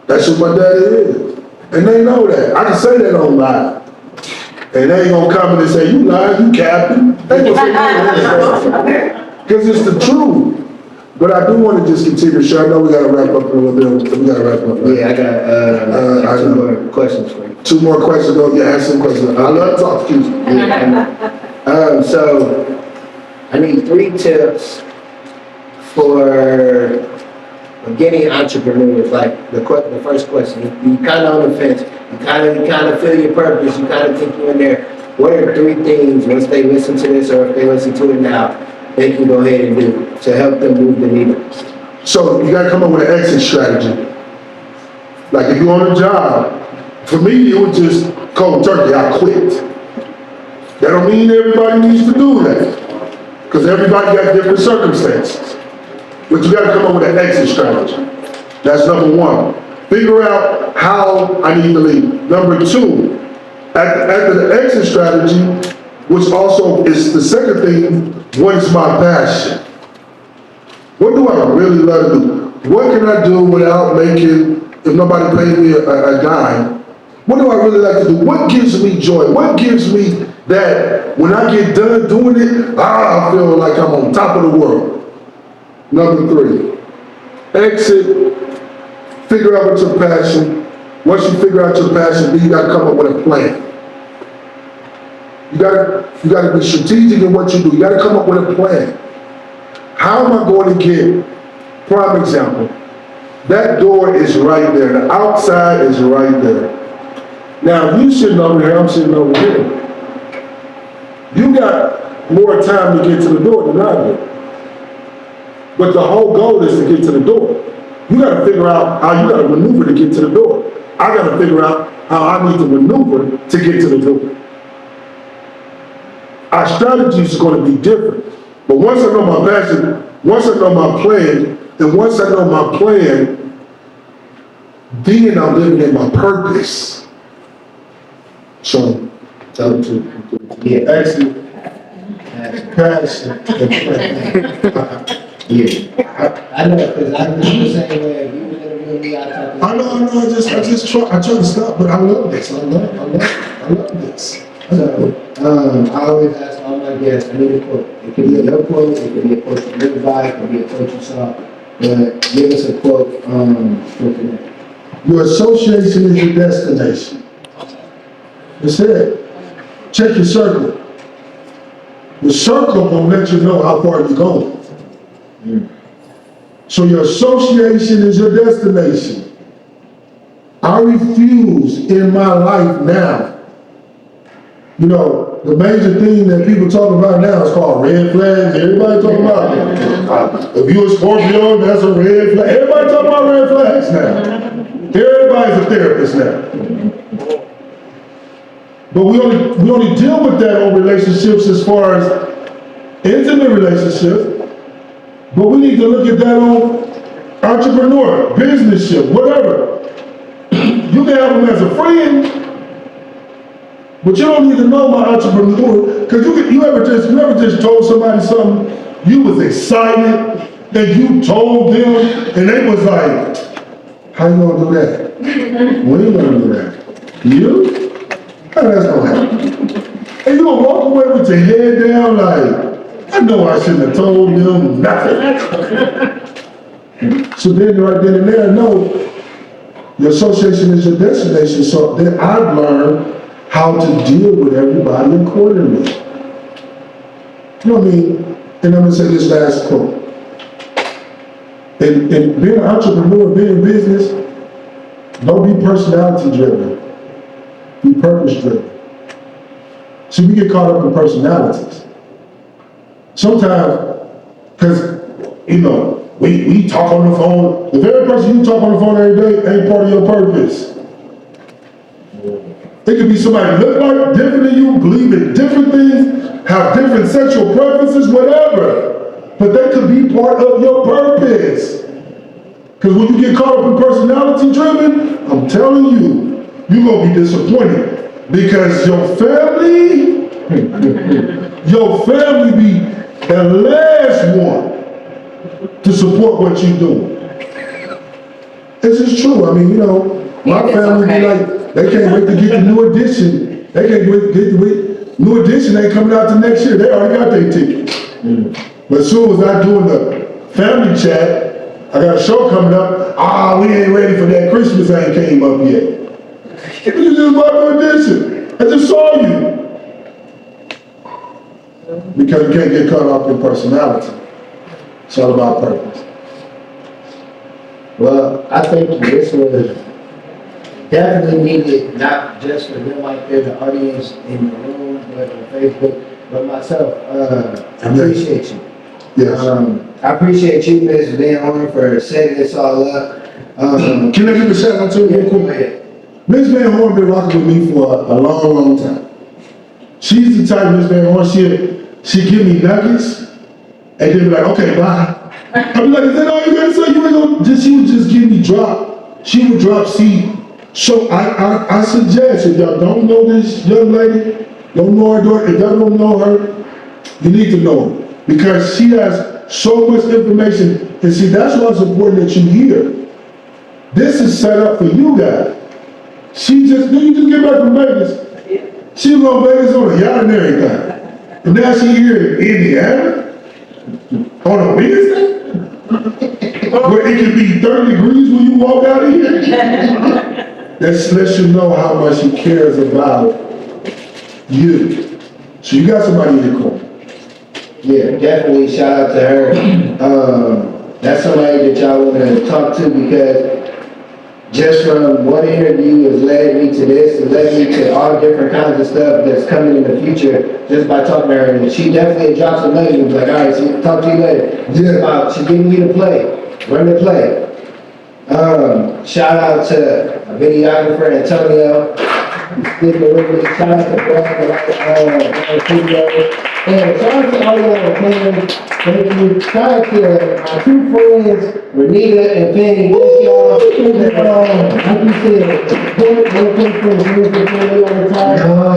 That's what my daddy is. And they know that. I can say that on live. And they ain't gonna come in and say, you lied, you captain. They gonna say that. Because it's the truth. But I do want to just continue to share. I know we gotta wrap up in a little bit. We gotta wrap up. Right? Yeah, I got two more questions for you. Two more questions. Go, yeah, ask some questions. I love to talk to you. Yeah, so I need 3 tips for beginning entrepreneurs. Like the first question, you kind of on the fence. You kind of feel your purpose. You kind of think you're in there. What are 3 things once they listen to this, or if they listen to it now, they can go ahead and do to help them move the needle? So you gotta come up with an exit strategy. Like if you're on a job, for me it was just cold turkey, I quit. That don't mean everybody needs to do that. Because everybody got different circumstances. But you gotta come up with an exit strategy. That's number 1. Figure out how I need to leave. Number 2, after the exit strategy, which also is the second thing, what is my passion? What do I really love to do? What can I do without making, if nobody pays me a dime, What do I really like to do? What gives me joy? What gives me that when I get done doing it, I feel like I'm on top of the world? Number 3, exit, figure out what's your passion. Once you figure out your passion, then you gotta come up with a plan. You gotta be strategic in what you do. You gotta come up with a plan. How am I going to get, prime example, that door is right there. The outside is right there. Now, you sitting over here, I'm sitting over here. You got more time to get to the door than I do. But the whole goal is to get to the door. You gotta figure out how you gotta maneuver to get to the door. I gotta figure out how I need to maneuver to get to the door. Our strategy is gonna be different. But once I know my passion, once I know my plan, and once I know my plan, then I'm living in my purpose. So, Yeah. exit, passion, and plan. Yeah. I know, because I'm the same way. If you was interviewing me, I I try to stop, but I love this. I love this. So, I always ask all my guests, I need a quote. It could be your quote, it could be a quote you lived by, it could be a quote you saw. But give us a quote, for today. Your association is your destination. That's it. Check your circle. The circle will let you know how far you're going. So your association is your destination. I refuse in my life now. You know, the major thing that people talk about now is called red flags. Everybody talking about it. If you're a Scorpio, that's a red flag. Everybody talking about red flags now. Everybody's a therapist now. But we only deal with that on relationships as far as intimate relationships. But we need to look at that on entrepreneur, business-ship, whatever. You can have them as a friend, but you don't need to know my entrepreneur, because you ever just told somebody something, you was excited, and you told them, and they was like, how you gonna do that? We ain't gonna do that. You? How that's gonna happen? And you gonna walk away with your head down like, I know I shouldn't have told them nothing. So then right then and there, no, your association is your destination. So then I've learned how to deal with everybody accordingly. You know what I mean? And I'm gonna say this last quote. And being an entrepreneur, being in business, don't be personality driven. Be purpose driven. See, we get caught up in personalities. Sometimes, because, you know, we talk on the phone. The very person you talk on the phone every day ain't part of your purpose. It could be somebody look like different than you, believe in different things, have different sexual preferences, whatever. But they could be part of your purpose. Because when you get caught up in personality driven, I'm telling you, you're going to be disappointed. Because your family be the last one to support what you're doing. This is true. I mean, you know, my family be like, they can't wait to get the new edition. They can't wait to get new edition ain't coming out the next year. They already got their tickets. But as soon as I doing the family chat, I got a show coming up. We ain't ready for that. Christmas ain't came up yet. You just bought the edition. I just saw you. Because you can't get caught up in personality. It's all about purpose. Well, I think this was definitely needed, not just for them like they're the audience in the room, but on Facebook, but myself. I appreciate you. Yes. I appreciate you, Ms. Van Horn, for setting this all up. Can I give a shout out to you real quick? Ms. Van Horn been rocking with me for a long, long time. She's the type, Ms. Van Horn, she give me nuggets, and then be like, okay, bye. I'd be like, is that all you gotta say? You ain't gonna, she would just give me she would drop seed. So I suggest, if y'all don't know this young lady, don't know her daughter, if y'all don't know her, you need to know her. Because she has so much information, and see, that's why it's important that you hear. This is set up for you guys. She just, did you just get back from Vegas? She was on Vegas on a yacht and everything. And now she here in Indiana on a Wednesday? Where it can be 30 degrees when you walk out of here? That lets you know how much he cares about you. So you got somebody in your corner. Yeah, definitely shout out to her. That's somebody that y'all want to talk to because just from one interview has led me to this, has led me to all different kinds of stuff that's coming in the future just by talking to her. And she definitely dropped some money and was like, all right, so talk to you later. Yeah. She's giving me the play, run the play. Shout out to a videographer, Antonio. Shout out to Brad, studio. And shout out to all y'all fans. Thank you. Shout out to my two friends, Renita and Fanny. Thank y'all. Like you said,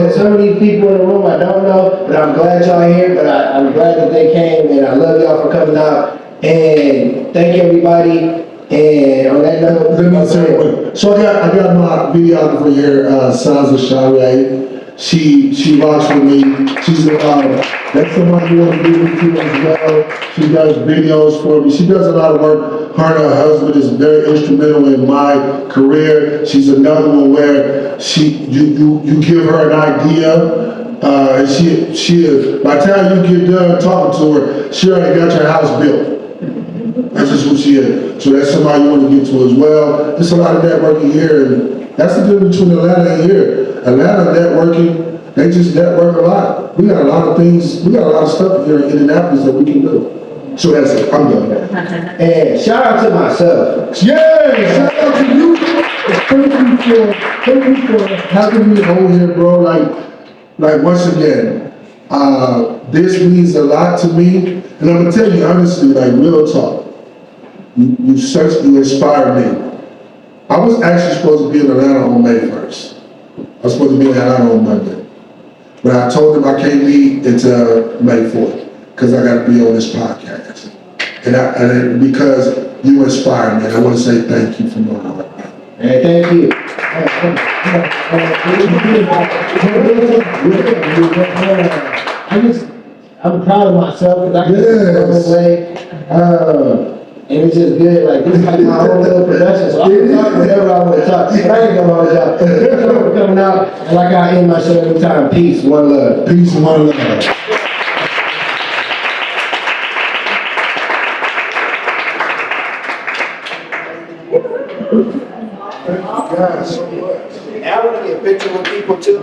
there's so many people in the room I don't know, but I'm glad y'all here. But I'm glad that they came, and I love y'all for coming out. And thank everybody. And on that note, Let me say, so I got my videographer here, Sansa Shire. She rocks with me. She's that's somebody who wants to do with you as well. She does videos for me. She does a lot of work. Her and her husband is very instrumental in my career. She's another one where you give her an idea. And she by the time you get done talking to her, she already got your house built. That's just what she is. So that's somebody you want to get to as well. There's a lot of networking here, and that's the difference between Atlanta and here. Atlanta networking, they just network a lot. We got a lot of things, we got a lot of stuff here in Indianapolis that we can do. So that's it, I'm done. and shout out to myself. Yeah, shout out to you. Thank you for having me on here, bro. Like once again, this means a lot to me. And I'm gonna tell you honestly, like real talk. You inspire me. I was actually supposed to be in Atlanta on May 1st. I was supposed to be in Atlanta on Monday. But I told them I can't leave until May 4th because I got to be on this podcast. And because you inspire me, and I want to say thank you from my heart. And thank you. I'm proud of myself because I can go this way. And it's just good, like this is like my own little production. So I can talk whenever I want to talk. But I ain't gonna hold y'all. Thank you for coming out. And like I end my show every time, peace, one love. Peace and one love. Guys, so much. I want to get a picture with people too.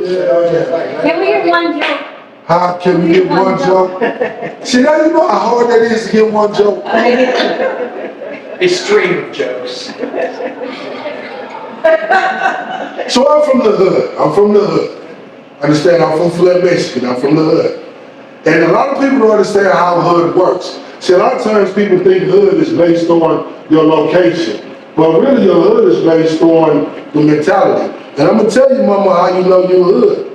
Can we get one joke? How can we get one joke? See, now you know how hard that is to get one joke. A stream of jokes. So I'm from the hood. Understand? I'm from Flint, Michigan. I'm from the hood. And a lot of people don't understand how hood works. See, a lot of times people think hood is based on your location. But really your hood is based on the mentality. And I'm going to tell you, mama, how you know you hood.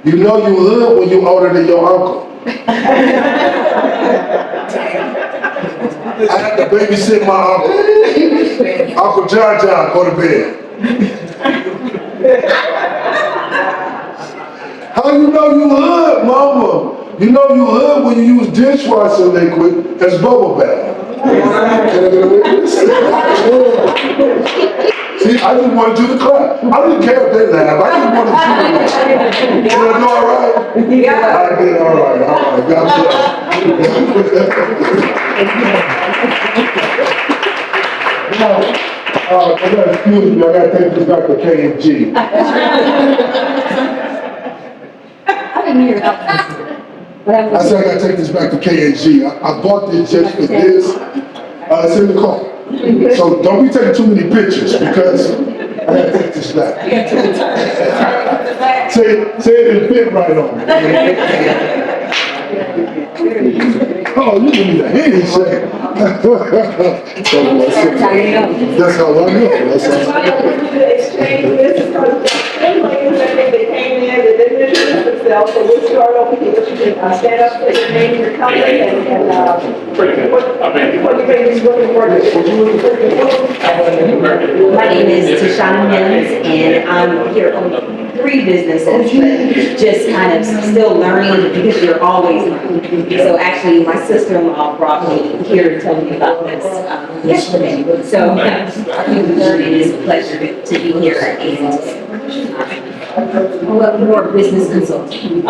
You know you hood when you older than your uncle. I had to babysit my uncle. Uncle John, go to bed. How you know you hood, mama? You know you hood when you use dishwasher liquid as bubble bath. See, I just wanted you to clap. I didn't care if they laugh. I just wanted you to laugh. Did I do all right? Yeah. I did all right. All right. God bless. Excuse me. I got to take this back to K&G. I didn't hear that. I said I got to take this back to K&G. I bought this just for this. It's in the car. So don't be taking too many pictures because I gotta take this back. Say it fit right on. Oh, you give me the handshake. That's how I know. That's how I know. Exchange this because they came in, they didn't introduce themselves. yourself, so we'll start over here. You can stand up, say your name, your company, and what you think is looking for. My name is Tashana Mills, and I'm here on 3 businesses, but just kind of still learning because you're always learning. So actually, my sister-in-law brought me here to tell me about this yesterday. So I think it is a pleasure to be here and more business consulting. So I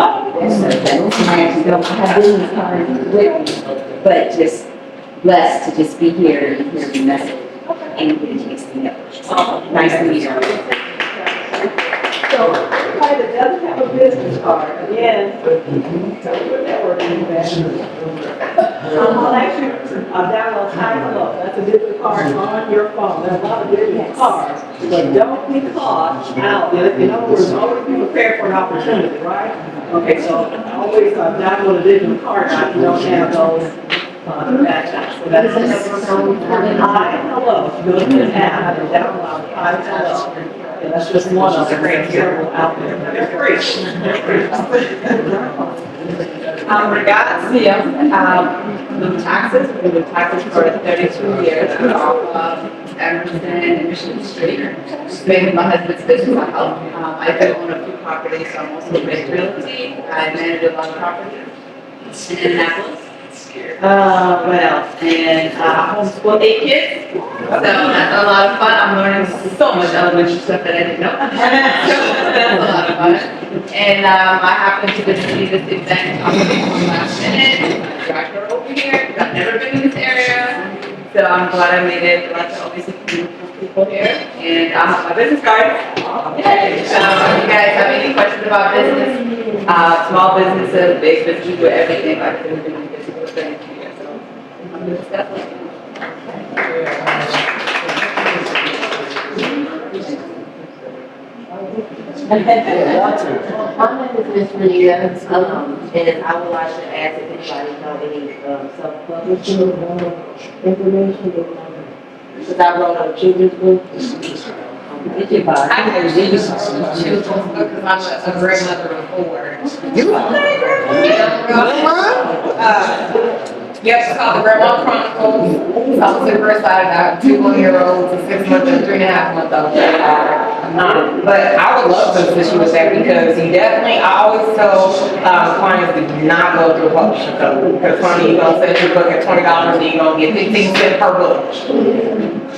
actually don't have business card with me, but just blessed to just be here and hear the message and get a chance to meet up. Nice to meet you. So, anybody that doesn't have a business card, again, put networking I'll ask you, download Time Flow. That's a digital card on your phone. There's a lot of digital cards, but don't be caught out. In other words, always be prepared for an opportunity, right? Okay, so always download a digital card if you don't have those. So that's Hi Hello. Go to the app and download Hi Hello. Yeah, that's just one of the great several out there. They're free. Regards, the taxes, we've been doing taxes for 32 years. Emerson and Mission Street. It's mainly my husband's business. I do own a few properties, so I'm also in realty. I manage a lot of properties in Annapolis. What else? And I homeschool 8 kids. So that's a lot of fun. I'm learning so much elementary stuff that I didn't know. So that's a lot of fun. And I happen to see this event last minute. I dragged her over here because I've never been in this area. So I'm glad I made it. I'd like to always see beautiful people here. And I have my business card. So if you guys have any questions about business, small businesses, big businesses, do everything. I've been doing this for 32 years. So I'm going to discuss it. My name is Miss Renita, and I would like to ask if anybody know any self-publishing information. Because I wrote a children's book. I can choose children's book because I'm a grandmother of 4. You Yes, it's called the Grandma Chronicles. I was super excited. I have 2 1-year-olds, a 6-month and 3.5-month-old. But I would love to assist you with that because you definitely, I always tell clients to not go through a publisher code. Because funny, you're going to sell your book at $20 and you're going to get 15 cents per book.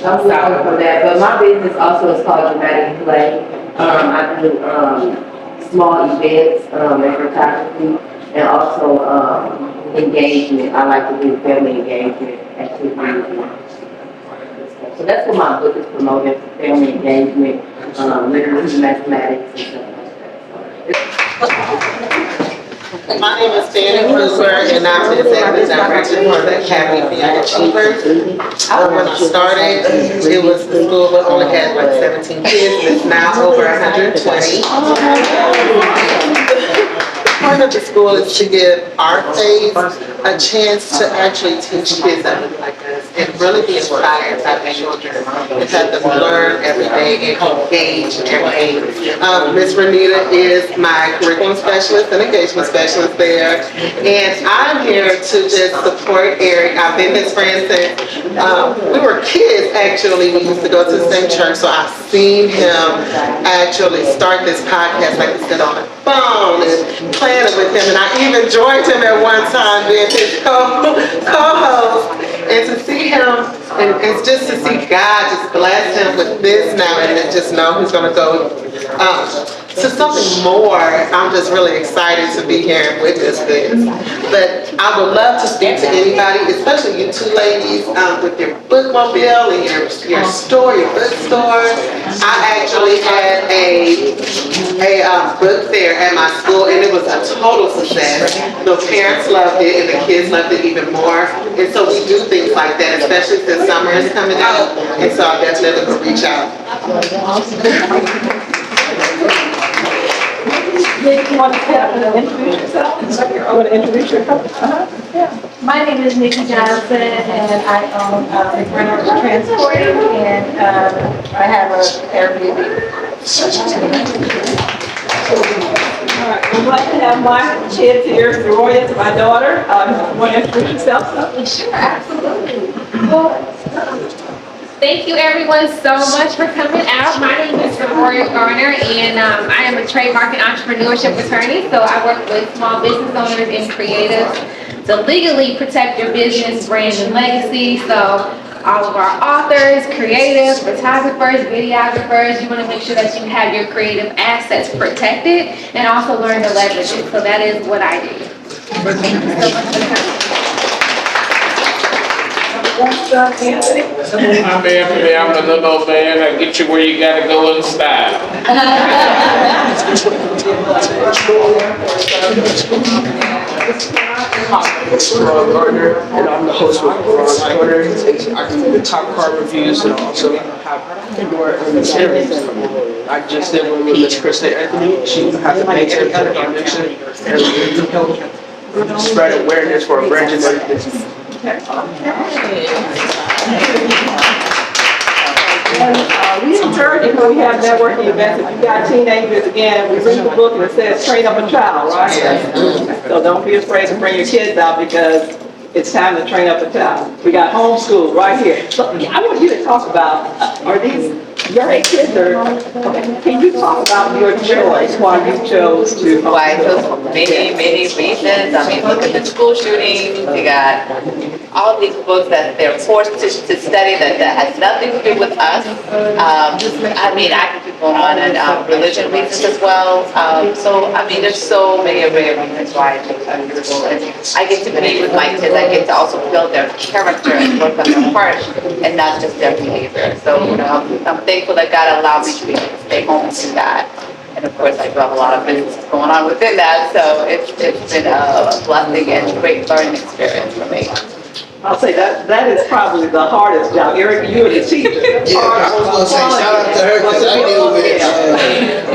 I'm sorry for that, but my business also is called Dramatic Play. I do small events, and photography, and also engagement. I like to do family engagement activities. So that's what my book is promoting: family engagement, literacy, mathematics, and stuff like that. My name is Fanny Kruger, and I'm the executive director for the Academy for Young Achievers. When I started, it was the school that only had like 17 kids. It's now over 120. The point of the school is to give our faith a chance to actually teach kids that look like us and really be inspired by the children and have them learn every day and engage every day. Ms. Renita is my curriculum specialist and engagement specialist there. And I'm here to just support Eric. I've been his friend since we were kids, actually. We used to go to the same church, so I've seen him actually start this podcast, like he said, on the phone and plan it with him. And I even joined him at one time being his co-host. And to see him, and just to see God just bless him with this now, and then just know he's going to go to something more. I'm just really excited to be here and witness this. But I would love to speak to anybody, especially you 2 ladies, with your bookmobile and your store, your bookstore. I actually had a book fair at my school, and it was a total success. The parents loved it, and the kids loved it even more. And so we do things like that, especially since summer is coming out. And so I definitely will reach out. You want to introduce yourself? You want to introduce yourself? Yeah. My name is Nikki Johnson, and I own McReynolds Transporting, and I have a Airbnb. right, I'm glad to have my kids here. Roya is my daughter. Want to introduce yourself? Sure, absolutely. Well, thank you everyone so much for coming out. My name is Roya Garner, and I am a trademark and entrepreneurship attorney. So I work with small business owners and creatives to legally protect your business, brand, and legacy. So all of our authors, creatives, photographers, videographers, you want to make sure that you have your creative assets protected and also learn to leverage it. So that is what I do. Thank you so much for coming. I'm Anthony, I'm the little old man. I get you where you gotta go in style. It's Ron Gardner, and I'm the host with Ron's Corner. I can do the top car reviews, and also have more everything. I just did one with Miss Krista Anthony. She has a major foundation and help spread awareness for a brand new business. We encourage you when we have networking events, if you got teenagers, again, we read the book and it says train up a child, right? So don't be afraid to bring your kids out because it's time to train up a child. We got homeschool right here. So I want you to talk about, are these your kids or, can you talk about your choice, why you chose to? Why I chose for many reasons. I mean, look at the school shootings. You got all of these books that they're forced to study that has nothing to do with us. I mean, I can keep going on, and religion reasons as well. So, I mean, there's so many reasons why I chose school. And I get to be with my kids. I get to also build their character and work on their heart and not just their behavior. So, you know, I'm thankful that God allowed me to be able to stay home and do that. And of course, I do have a lot of business going on within that, so it's been a blessing and a great learning experience for me. I'll say that is probably the hardest job. Eric, you are the teacher. Yeah, I was gonna say shout out to her because I deal with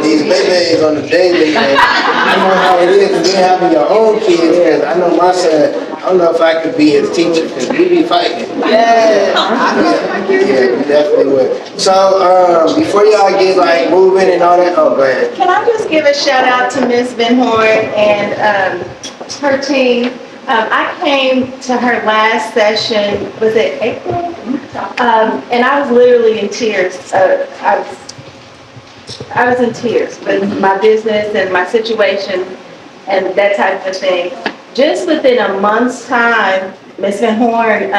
these babies on the daily, and I know how it is to be having your own kids. Because I know my son, I don't know if I could be his teacher because we be fighting. Yeah, we definitely would. So before y'all get like moving and all that, oh, go ahead. Can I just give a shout out to Ms. Van Horn and her team? I came to her last session, was it April? And I was literally in tears. I was in tears with my business and my situation and that type of thing. Just within a month's time, Ms. Van Horn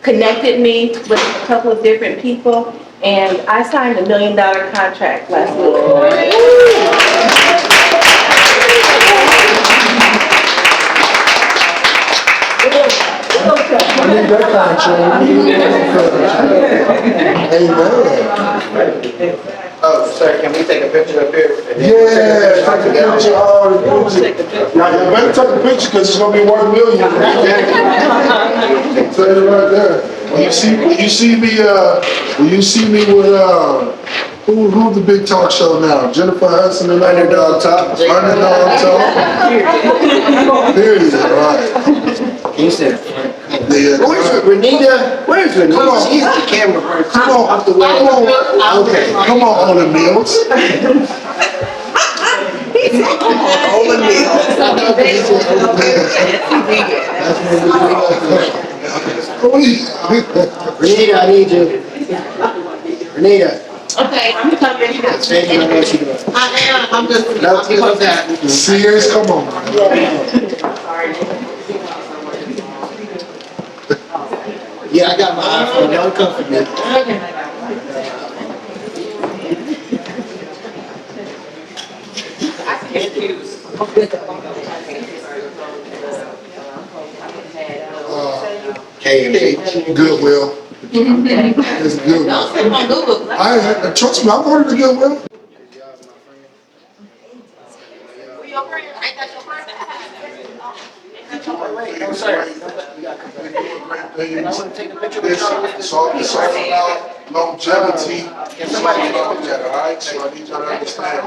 connected me with a couple of different people, and I signed $1 million contract last week. I need that Amen. Oh, sir, can we take a picture up here? Yeah, take a picture, all the pictures. Now, you better take a picture because it's gonna be worth millions. Tell you right there. When you see me with, who's the big talk show now? Jennifer Hudson and UnderDawg Talk. UnderDawg Talk. There you go, right. You said, Yeah. where's Renita? Where's Renita? Come on. She's the camera person. Come on, come on. Okay, come on, Olin Mills. Olin Mills. Renita, I need you. Renita. Okay, I'm coming. Say you know what you're doing. I am, I'm just. No, keep up that. Sears, come on. Yeah, I got my iPhone. Don't come for me. KMG. Goodwill. It's Goodwill. Don't say on Google. Trust me, I've heard of Goodwill. Who your friend? Ain't that your friend? It's all about longevity. It's all about that, all right? So I need y'all to understand.